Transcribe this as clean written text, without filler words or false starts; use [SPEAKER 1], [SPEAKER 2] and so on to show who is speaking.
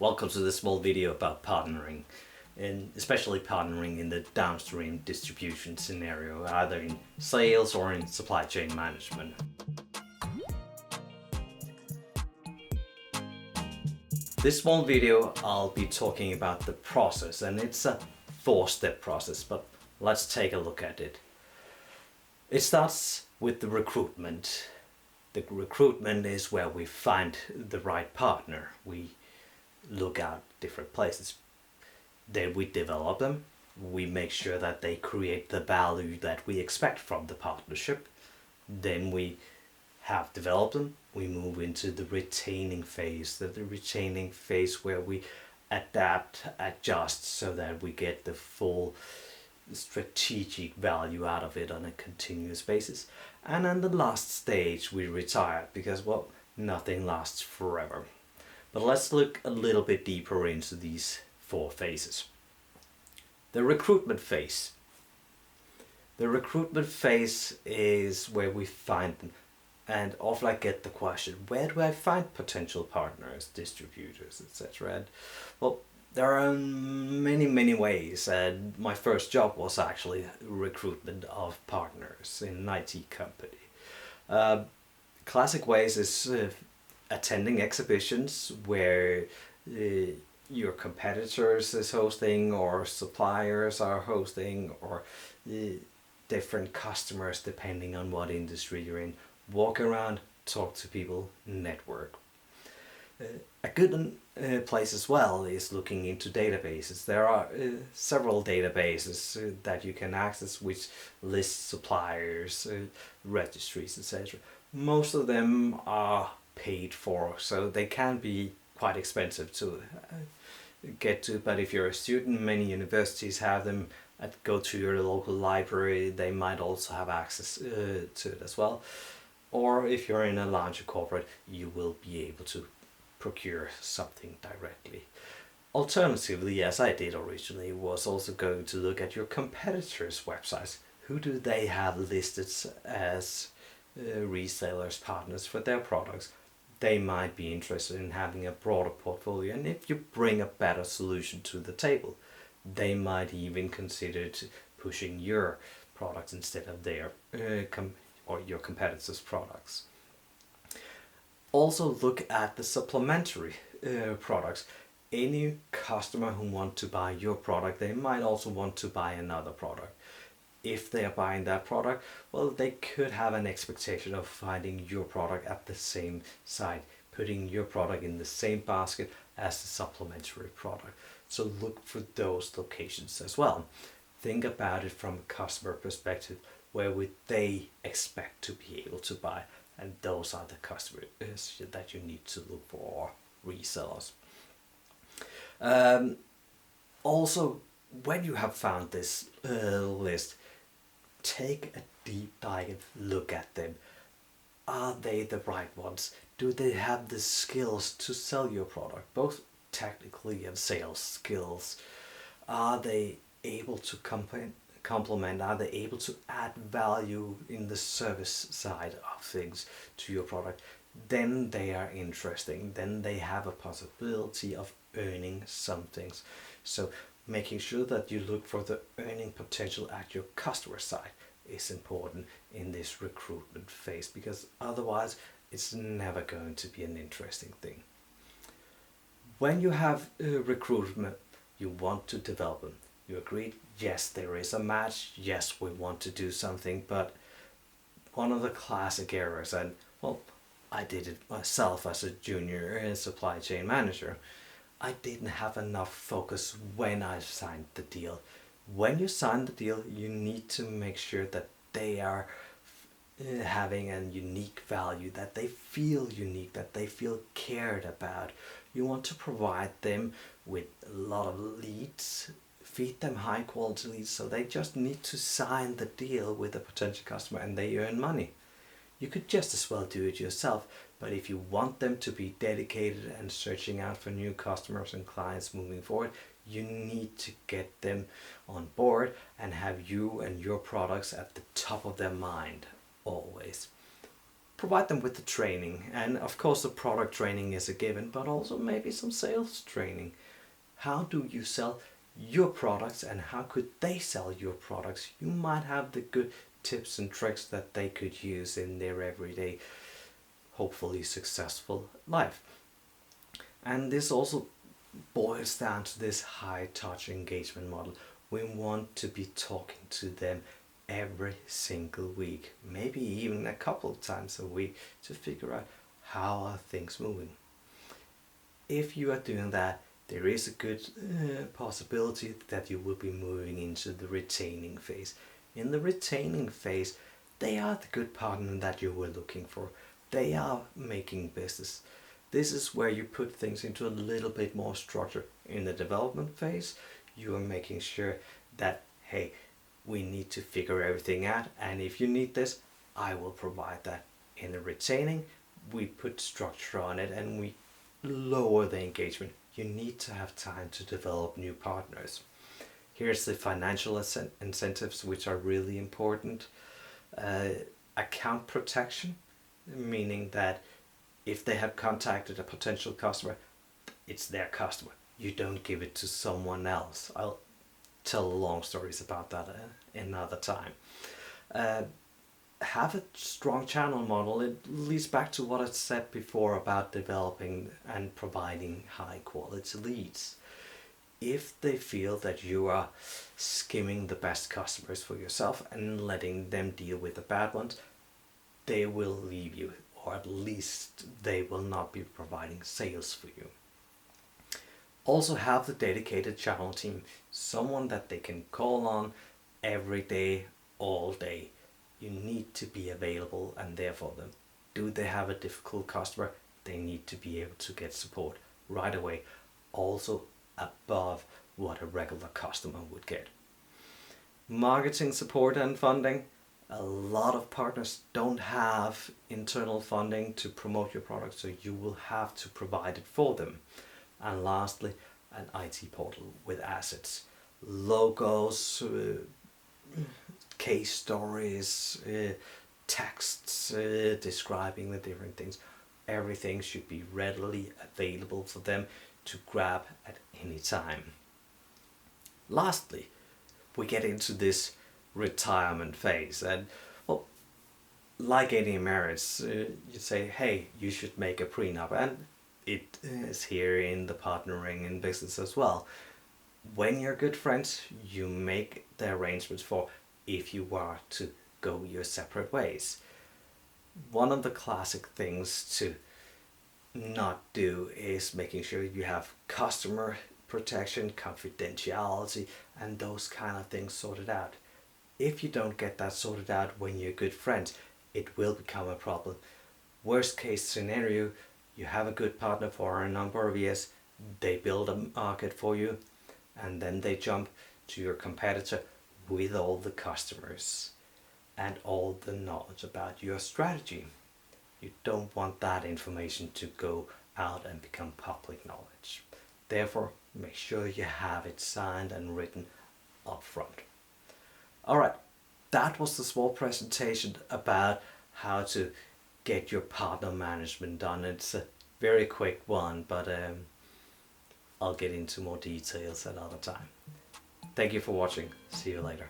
[SPEAKER 1] Welcome to this small video about partnering, and especially partnering in the downstream distribution scenario, either in sales or in supply chain management. This small video I'll be talking about the process, and it's a four-step process, but let's take a look at it. It starts with the recruitment. The recruitment is where we find the right partner. We look at different places. Then we develop them. We make sure that they create the value that we expect from the partnership. Then we have developed them. We move into the retaining phase. The retaining phase where we adapt, adjust so that we get the full strategic value out of it on a continuous basis. And on the last stage we retire because, well, nothing lasts forever. But let's look a little bit deeper into these four phases. The recruitment phase. The recruitment phase is where we find them, and often I get the question, where do I find potential partners, distributors, etc. And well, there are many ways, and my first job was actually recruitment of partners in an IT company. Classic ways is attending exhibitions where your competitors is hosting, or suppliers are hosting, or different customers depending on what industry you're in. Walk around, talk to people, network. A good place as well is looking into databases. There are several databases that you can access which list suppliers, registries, etc. Most of them are paid for, so they can be quite expensive to get to, but if you're a student, many universities have them. Go to your local library, they might also have access to it as well. Or if you're in a larger corporate, you will be able to procure something directly. Alternatively, as I did originally, was also going to look at your competitors' websites. Who do they have listed as resellers, partners for their products? They might be interested in having a broader portfolio, and if you bring a better solution to the table, they might even consider pushing your products instead of their or your competitors' products. Also look at the supplementary products. Any customer who wants to buy your product, they might also want to buy another product. If they are buying that product, well, they could have an expectation of finding your product at the same site, putting your product in the same basket as the supplementary product. So look for those locations as well. Think about it from a customer perspective. Where would they expect to be able to buy? And those are the customers that you need to look for, resellers. Also, when you have found this list, take a deep dive look at them. Are they the right ones? Do they have the skills to sell your product, both technically and sales skills? Are they able to complement? Are they able to add value in the service side of things to your product? Then they are interesting. Then they have a possibility of earning some things. So making sure that you look for the earning potential at your customer side is important in this recruitment phase, because otherwise it's never going to be an interesting thing. When you have recruitment, you want to develop them. You agreed, yes, there is a match, yes, we want to do something, but one of the classic errors, and well, I did it myself as a junior supply chain manager, I didn't have enough focus when I signed the deal. When you sign the deal, you need to make sure that they are having a unique value, that they feel unique, that they feel cared about. You want to provide them with a lot of leads, feed them high quality leads, so they just need to sign the deal with a potential customer and they earn money. You could just as well do it yourself, but if you want them to be dedicated and searching out for new customers and clients moving forward, you need to get them on board and have you and your products at the top of their mind always. provide them with the training, and of course the product training is a given, but also maybe some sales training. How do you sell your products and how could they sell your products? You might have the good tips and tricks that they could use in their everyday, hopefully successful life. And this also boils down to this high touch engagement model. We want to be talking to them every single week, maybe even a couple of times a week, to figure out how are things moving. If you are doing that, there is a good possibility that you will be moving into the retaining phase. In the retaining phase, they are the good partner that you were looking for. They are making business. This is where you put things into a little bit more structure. In the development phase, you are making sure that, hey, we need to figure everything out, and if you need this, I will provide that. In the retaining, we put structure on it and we lower the engagement. You need to have time to develop new partners. Here's the financial incentives, which are really important. Account protection, meaning that if they have contacted a potential customer, it's their customer. You don't give it to someone else. I'll tell long stories about that another time. Have a strong channel model. It leads back to what I said before about developing and providing high quality leads. If they feel that you are skimming the best customers for yourself and letting them deal with the bad ones, they will leave you, or at least they will not be providing sales for you. Also have the dedicated channel team, someone that they can call on every day, all day. You need to be available and there for them. Do they have a difficult customer? They need to be able to get support right away, also above what a regular customer would get. Marketing support and funding. A lot of partners don't have internal funding to promote your product, so you will have to provide it for them. And lastly, an IT portal with assets, logos, case stories, texts describing the different things. Everything should be readily available for them to grab at any time. Lastly, we get into this retirement phase, and well, like any marriage, you say, hey, you should make a prenup, and it is here in the partnering in business as well. When you're good friends, you make the arrangements for if you are to go your separate ways. One of the classic things to not do is making sure you have customer protection, confidentiality, and those kind of things sorted out. If you don't get that sorted out when you're good friends, it will become a problem. Worst case scenario, you have a good partner for a number of years, they build a market for you, and then they jump to your competitor with all the customers and all the knowledge about your strategy. You don't want that information to go out and become public knowledge. Therefore, make sure you have it signed and written up front. Alright, that was the small presentation about how to get your partner management done. It's a very quick one, but I'll get into more details another time. Thank you for watching. See you later.